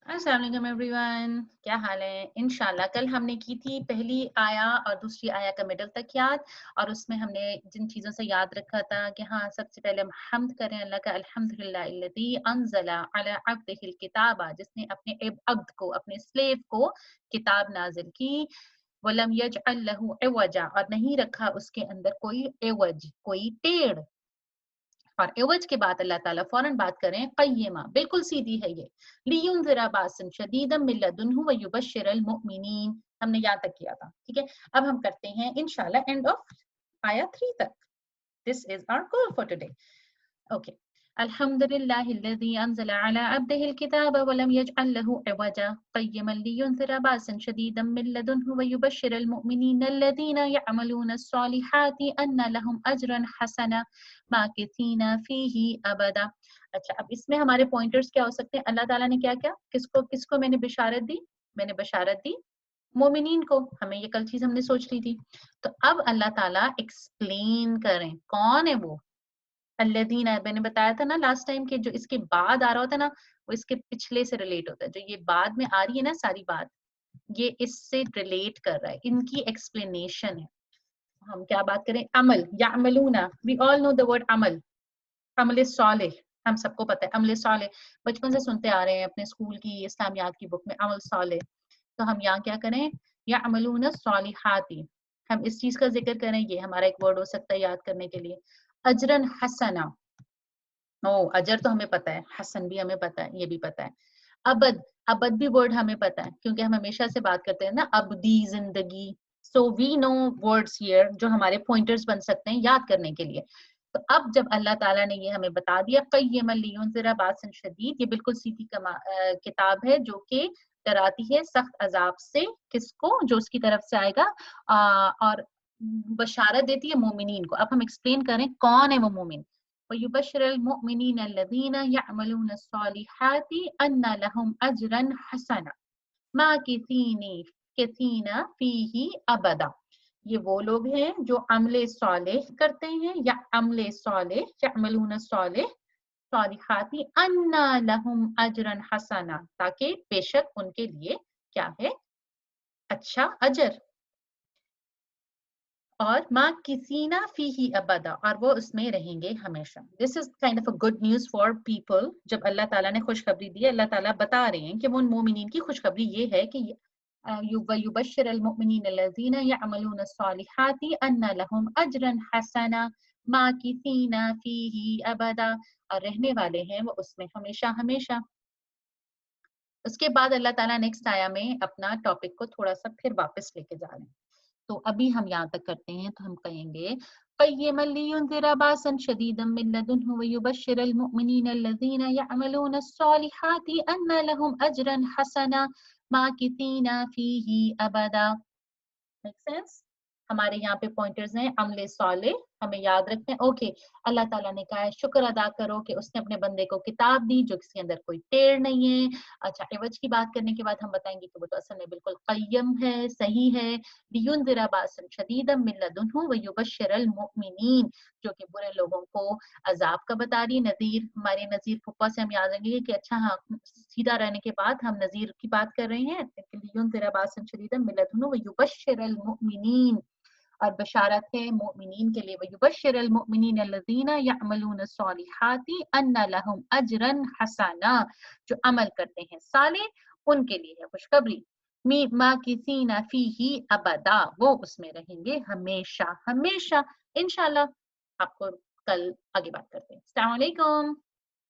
अस्सलाम वालेकुम एवरीवन, क्या हाल है? इंशाल्लाह कल हमने की थी पहली आया और दूसरी आया का मिडल तक याद, और उसमें हमने जिन चीज़ों से याद रखा था कि हाँ, सबसे पहले हम हम्द करें अल्लाह का, अल्हम्दुलिल्लाहिल्लज़ी अंज़ला अला अब्दिहिल किताबा, जिसने अपने अब्द को, अपने स्लेव को किताब नाज़िल की। वलम यजअल लहू इवजा, और नहीं रखा उसके अंदर कोई एवज, कोई टेढ़। और एवज के बाद अल्लाह ताला फौरन बात करें क़य्यिमा, बिल्कुल सीधी है ये। लियुनज़िरा बासन शदीदम मिन लदुन्हु व युबश्शिरल मुमिनीन, हमने यहाँ तक किया था, ठीक है। अब हम करते हैं इंशाल्लाह एंड ऑफ आया 3 तक। This is our goal for today. Okay. अल्हम्दुलिल्लाहिल्लज़ी अंज़ला अला अब्दिहिल किताब व लम यजअल लहू इवजा क़य्यिमन लियुनज़िरा बासन शदीदम मिन लदुन्हु व युबश्शिरल मुमिनीन अल्लज़ीना यअमलूनस सालिहाति अन्ना लहुम अजरन हसना माकिसीना फीही अबदा। अच्छा, अब इसमें हमारे पॉइंटर्स क्या हो सकते हैं? अल्लाह ताला ने क्या क्या, किसको किसको मैंने बिशारत दी? मैंने बशारत दी मोमिनीन को। हमें ये कल चीज हमने सोच ली थी। तो अब अल्लाह ताला एक्सप्लेन करें कौन है वो अल्लज़ीना। मैंने बताया था ना लास्ट टाइम के जो इसके बाद आ रहा होता है ना, वो इसके पिछले से रिलेट होता है। जो ये बाद में आ रही है ना सारी बात, ये इससे रिलेट कर रहा है, इनकी एक्सप्लेनेशन है। हम क्या बात करें? अमल, यामलूना, we all know the word अमल, अमल सालेह। हम सबको पता है अमल सालेह, बचपन से सुनते आ रहे हैं अपने स्कूल की इस्लामियात की बुक में अमल सालेह। तो हम यहाँ क्या करें? यामलूना सालिहाती, हम इस चीज का जिक्र करें। ये हमारा एक वर्ड हो सकता है याद करने के लिए, अजरन हसना। ओ, अजर तो हमें पता है, हसन भी हमें पता है, ये भी पता है। अबद, अबद भी वर्ड हमें पता है क्योंकि हम हमेशा से बात करते हैं ना, अबदी जिंदगी। So we know words here जो हमारे पॉइंटर्स बन सकते हैं याद करने के लिए। तो अब जब अल्लाह ताला ने ये हमें बता दिया क़य्यिमन लियुनज़िरा बासन शदीद, ये बिल्कुल सीधी किताब है जो कि डराती है सख्त अजाब से। किसको? जो उसकी तरफ से आएगा। और बशारत देती है मोमिनीन को। अब हम एक्सप्लेन करें कौन है वो मोमिन। वयुबश्शिरुल मुमिनीन अल्लज़ीना यअमलूना अस्सालिहाति अन्ना लहुम अजरन हसना माकिसीना फीही अबदा। ये वो लोग हैं जो अमले सालेह करते हैं, या अमले सालेह, यअमलूना सालेह सालिहाति अन्ना लहुम अजरन हसना, ताकि बेशक उनके लिए क्या है? अच्छा अजर। और माँ किसीना फीही अबदा, और वो उसमें रहेंगे हमेशा। This is kind of a good news for people. जब अल्लाह ताला ने खुशखबरी दी है, अल्लाह ताला बता रहे हैं कि वो उन मोमिनीन की खुशखबरी ये है कि युबश्शिरुल मुमिनीन अल्लज़ीना यअमलूना अस्सालिहाति अन्ना लहुम अजरन हसना माकिसीना फीही अबदा, और रहने वाले हैं वो उसमें हमेशा हमेशा। उसके बाद अल्लाह ताला नेक्स्ट आया में अपना टॉपिक को थोड़ा सा फिर वापस लेके जा रहे हैं। तो अभी हम यहाँ तक करते हैं, तो हम कहेंगे क़य्यिमन लियुनज़िरा बासन शदीदम मिन लदुन्हु व युबश्शिरल मुमिनीन अल्लज़ीना यअमलूना अस्सालिहाति अन्ना लहुम अजरन हसना माकिसीना फीही अबदा। Make sense? हमारे यहाँ पे पॉइंटर्स हैं अमले साले, हमें याद रखते हैं। ओके, अल्लाह ताला ने कहा है शुक्र अदा करो कि उसने अपने बंदे को किताब दी जो किसके अंदर कोई टेढ़ नहीं है। अच्छा, एवज की बात करने के बाद हम बताएंगे कि वो तो असल में बिल्कुल क़य्यम है, सही है। लियुनज़िरा बासन शदीदम मिन लदुन्हु व युबश्शिरल मुमिनीन, जो कि बुरे लोगों को अजाब का बता रही है। नजीर, हमारे नजीर फुप्पा से हम याद रखेंगे कि अच्छा हाँ, सीधा रहने के बाद हम नजीर की बात कर रहे हैं। लियुनज़िरा बासन शदीदम मिन लदुन्हु व युबश्शिरल मुमिनीन, और बशारत है मोमिनीन के लिए। वयुबश्शिरुल मुमिनीन अल्लज़ीना यअमलूना अस्सालिहाति अन्ना लहुम अजरन हसना, जो अमल करते हैं साले, उनके लिए है खुशखबरी। माकिसीना फीही अबदा, वो उसमें रहेंगे हमेशा हमेशा। इंशाल्लाह आपको कल आगे बात करते हैं। अस्सलाम वालेकुम।